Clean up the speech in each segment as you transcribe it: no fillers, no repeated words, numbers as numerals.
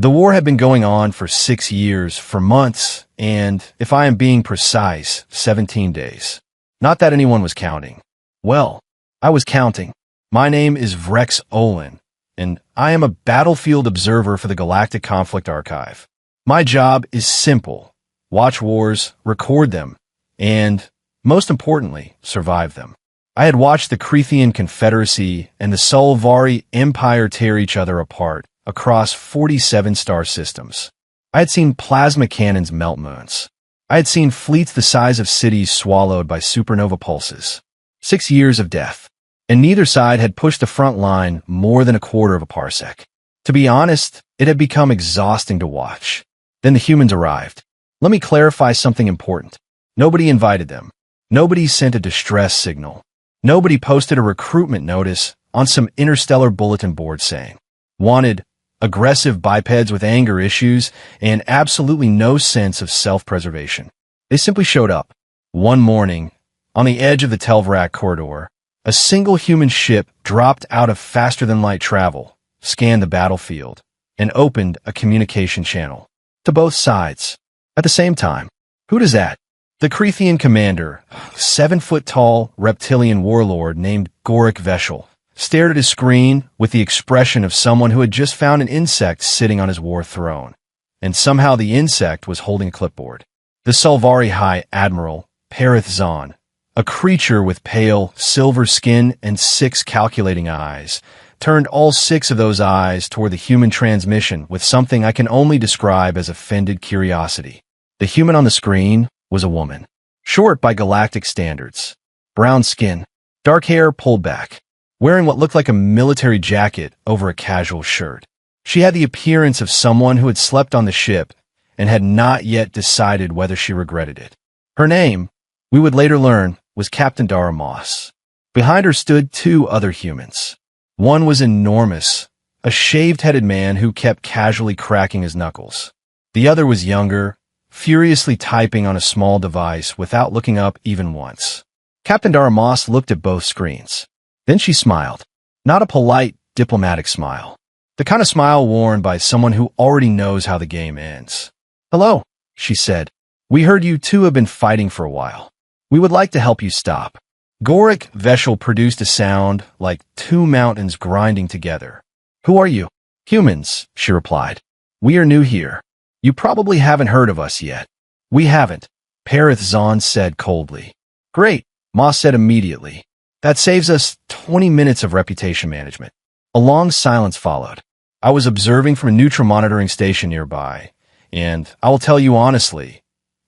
The war had been going on for 6 years, for months, and, if I am being precise, 17 days. Not that anyone was counting. Well, I was counting. My name is Vrex Olin, and I am a battlefield observer for the Galactic Conflict Archive. My job is simple: watch wars, record them, and, most importantly, survive them. I had watched the Creathian Confederacy and the Sulvari Empire tear each other apart across 47 star systems. I had seen plasma cannons melt moons. I had seen fleets the size of cities swallowed by supernova pulses. 6 years of death, and neither side had pushed the front line more than a quarter of a parsec. To be honest, it had become exhausting to watch. Then the humans arrived. Let me clarify something important. Nobody invited them. Nobody sent a distress signal. Nobody posted a recruitment notice on some interstellar bulletin board saying, "Wanted, aggressive bipeds with anger issues and absolutely no sense of self-preservation." They simply showed up. One morning, on the edge of the Telvrak corridor, a single human ship dropped out of faster-than-light travel, scanned the battlefield, and opened a communication channel to both sides at the same time. Who does that? The Creathian commander, 7-foot-tall reptilian warlord named Gorik Veshel, stared at his screen with the expression of someone who had just found an insect sitting on his war throne, and somehow the insect was holding a clipboard. The Sulvari High Admiral, Perith Zahn, a creature with pale, silver skin and 6 calculating eyes, turned all 6 of those eyes toward the human transmission with something I can only describe as offended curiosity. The human on the screen was a woman, short by galactic standards, brown skin, dark hair pulled back, wearing what looked like a military jacket over a casual shirt. She had the appearance of someone who had slept on the ship and had not yet decided whether she regretted it. Her name, we would later learn, was Captain Dara Moss. Behind her stood 2 other humans. One was enormous, a shaved-headed man who kept casually cracking his knuckles. The other was younger, furiously typing on a small device without looking up even once. Captain Dara Moss looked at both screens. Then she smiled. Not a polite, diplomatic smile. The kind of smile worn by someone who already knows how the game ends. "Hello," she said. "We heard you 2 have been fighting for a while. We would like to help you stop." Gorik Veshel produced a sound like 2 mountains grinding together. "Who are you?" "Humans," she replied. "We are new here. You probably haven't heard of us yet." "We haven't," Perith Zahn said coldly. "Great," Moss said immediately. "That saves us 20 minutes of reputation management." A long silence followed. I was observing from a neutral monitoring station nearby, and I will tell you honestly,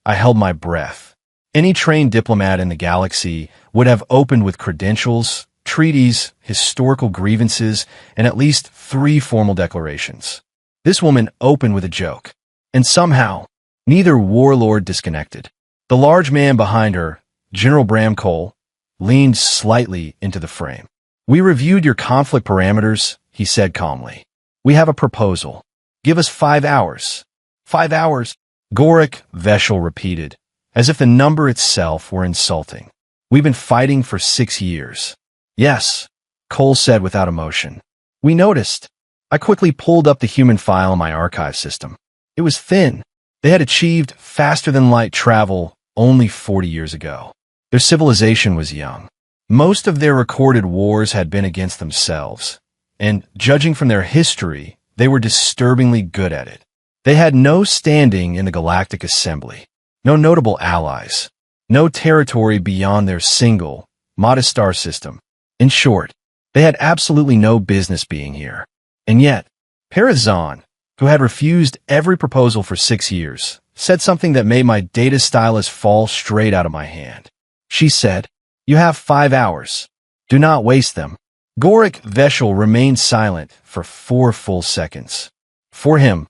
I held my breath. Any trained diplomat in the galaxy would have opened with credentials, treaties, historical grievances, and at least 3 formal declarations. This woman opened with a joke, and somehow, neither warlord disconnected. The large man behind her, General Bramcole, leaned slightly into the frame. "We reviewed your conflict parameters," he said calmly. "We have a proposal. Give us 5 hours. 5 hours, Gorik Veshel repeated, as if the number itself were insulting. "We've been fighting for 6 years. "Yes," Cole said without emotion. "We noticed." I quickly pulled up the human file in my archive system. It was thin. They had achieved faster-than-light travel only 40 years ago. Their civilization was young. Most of their recorded wars had been against themselves, and judging from their history, they were disturbingly good at it. They had no standing in the Galactic Assembly. No notable allies. No territory beyond their single, modest star system. In short, they had absolutely no business being here. And yet, Perith Zahn, who had refused every proposal for 6 years, said something that made my data stylus fall straight out of my hand. She said, "You have 5 hours. Do not waste them." Gorik Veshel remained silent for 4 full seconds. For him,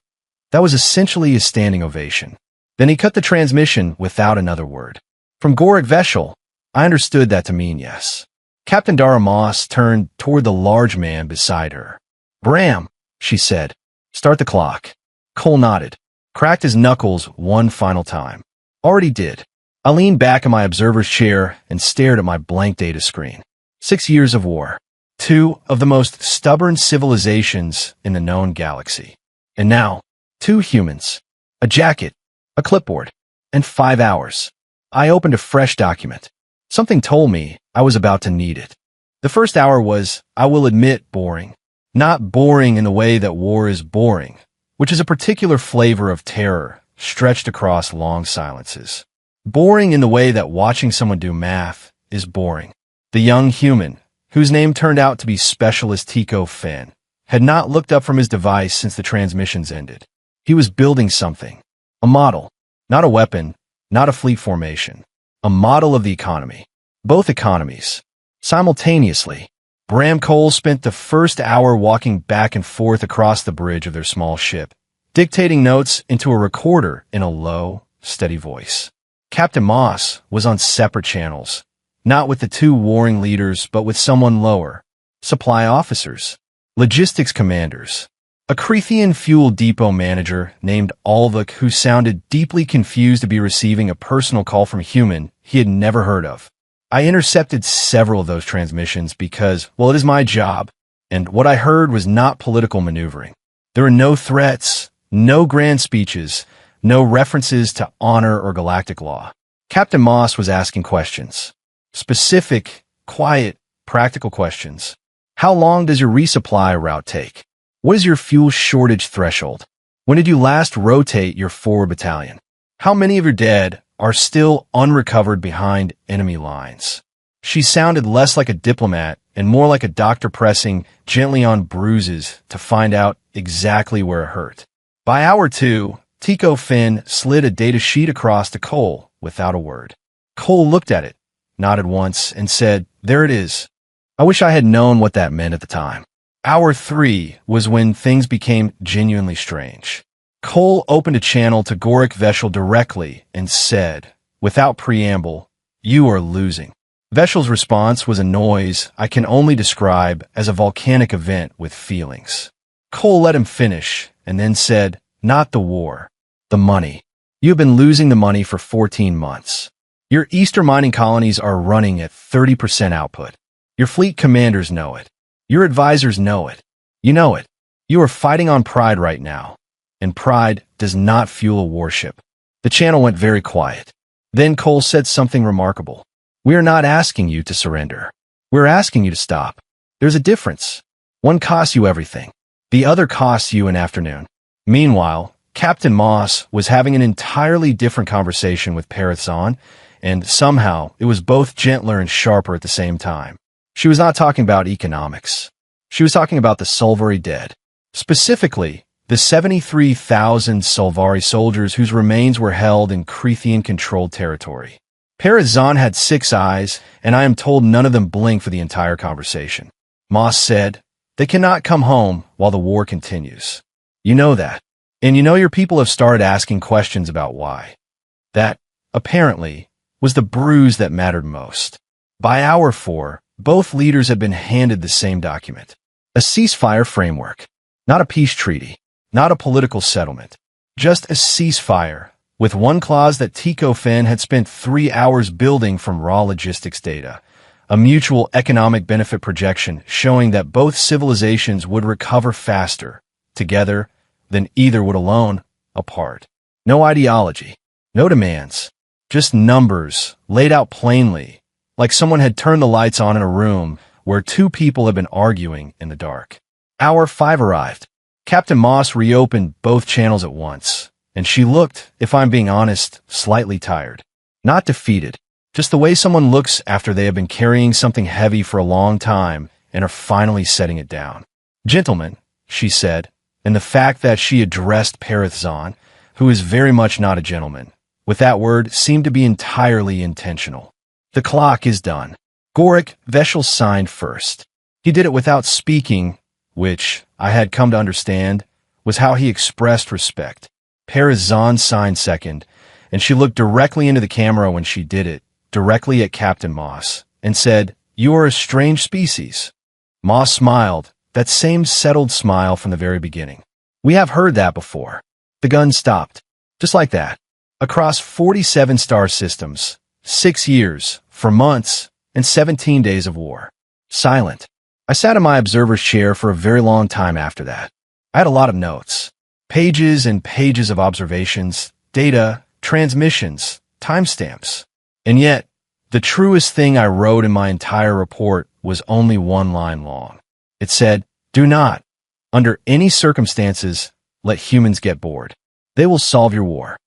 that was essentially a standing ovation. Then he cut the transmission without another word. From Gorik Veshel, I understood that to mean yes. Captain Dara Moss turned toward the large man beside her. "Bram," she said, "start the clock." Cole nodded, cracked his knuckles one final time. "Already did." I leaned back in my observer's chair and stared at my blank data screen. 6 years of war. 2 of the most stubborn civilizations in the known galaxy. And now, 2 humans, a jacket, a clipboard, and 5 hours. I opened a fresh document. Something told me I was about to need it. The first hour was, I will admit, boring. Not boring in the way that war is boring, which is a particular flavor of terror stretched across long silences. Boring in the way that watching someone do math is boring. The young human, whose name turned out to be Specialist Tico Finn, had not looked up from his device since the transmissions ended. He was building something. A model. Not a weapon, not a fleet formation. A model of the economy. Both economies. Simultaneously. Bram Cole spent the first hour walking back and forth across the bridge of their small ship, dictating notes into a recorder in a low, steady voice. Captain Moss was on separate channels, not with the 2 warring leaders, but with someone lower. Supply officers. Logistics commanders. A Creathian fuel depot manager named Alvik who sounded deeply confused to be receiving a personal call from a human he had never heard of. I intercepted several of those transmissions because, well, it is my job, and what I heard was not political maneuvering. There were no threats, no grand speeches, no references to honor or galactic law. Captain Moss was asking questions. Specific, quiet, practical questions. How long does your resupply route take? What is your fuel shortage threshold? When did you last rotate your forward battalion? How many of your dead are still unrecovered behind enemy lines? She sounded less like a diplomat and more like a doctor pressing gently on bruises to find out exactly where it hurt. By hour 2, Tico Finn slid a data sheet across to Cole without a word. Cole looked at it, nodded once, and said, "There it is." I wish I had known what that meant at the time. Hour 3 was when things became genuinely strange. Cole opened a channel to Gorik Veshel directly and said, without preamble, "You are losing." Veshel's response was a noise I can only describe as a volcanic event with feelings. Cole let him finish and then said, "Not the war. The money. You have been losing the money for 14 months. Your Eastern mining colonies are running at 30% output. Your fleet commanders know it. Your advisors know it. You know it. You are fighting on pride right now. And pride does not fuel a warship." The channel went very quiet. Then Cole said something remarkable. "We are not asking you to surrender. We're asking you to stop. There's a difference. One costs you everything. The other costs you an afternoon." Meanwhile, Captain Moss was having an entirely different conversation with Perith Zahn, and somehow it was both gentler and sharper at the same time. She was not talking about economics. She was talking about the Solvari dead. Specifically, the 73,000 Solvari soldiers whose remains were held in Creathian-controlled territory. Perith Zahn had 6 eyes, and I am told none of them blinked for the entire conversation. Moss said, "They cannot come home while the war continues. You know that. And you know your people have started asking questions about why." That, apparently, was the bruise that mattered most. By hour 4, both leaders had been handed the same document. A ceasefire framework. Not a peace treaty. Not a political settlement. Just a ceasefire, with one clause that Tico Finn had spent 3 hours building from raw logistics data. A mutual economic benefit projection showing that both civilizations would recover faster, together, than either would alone, apart. No ideology. No demands. Just numbers, laid out plainly, like someone had turned the lights on in a room where 2 people had been arguing in the dark. Hour 5 arrived. Captain Moss reopened both channels at once, and she looked, if I'm being honest, slightly tired. Not defeated, just the way someone looks after they have been carrying something heavy for a long time and are finally setting it down. "Gentlemen," she said, and the fact that she addressed Perith Zahn, who is very much not a gentleman, with that word seemed to be entirely intentional. "The clock is done." Gorik Veshel signed first. He did it without speaking, which, I had come to understand, was how he expressed respect. Perith Zahn signed second, and she looked directly into the camera when she did it, directly at Captain Moss, and said, "You are a strange species." Moss smiled, that same settled smile from the very beginning. "We have heard that before." The gun stopped. Just like that. Across 47 star systems, 6 years, for months, and 17 days of war. Silent. I sat in my observer's chair for a very long time after that. I had a lot of notes. Pages and pages of observations, data, transmissions, timestamps. And yet, the truest thing I wrote in my entire report was only one line long. It said, "Do not, under any circumstances, let humans get bored. They will solve your war."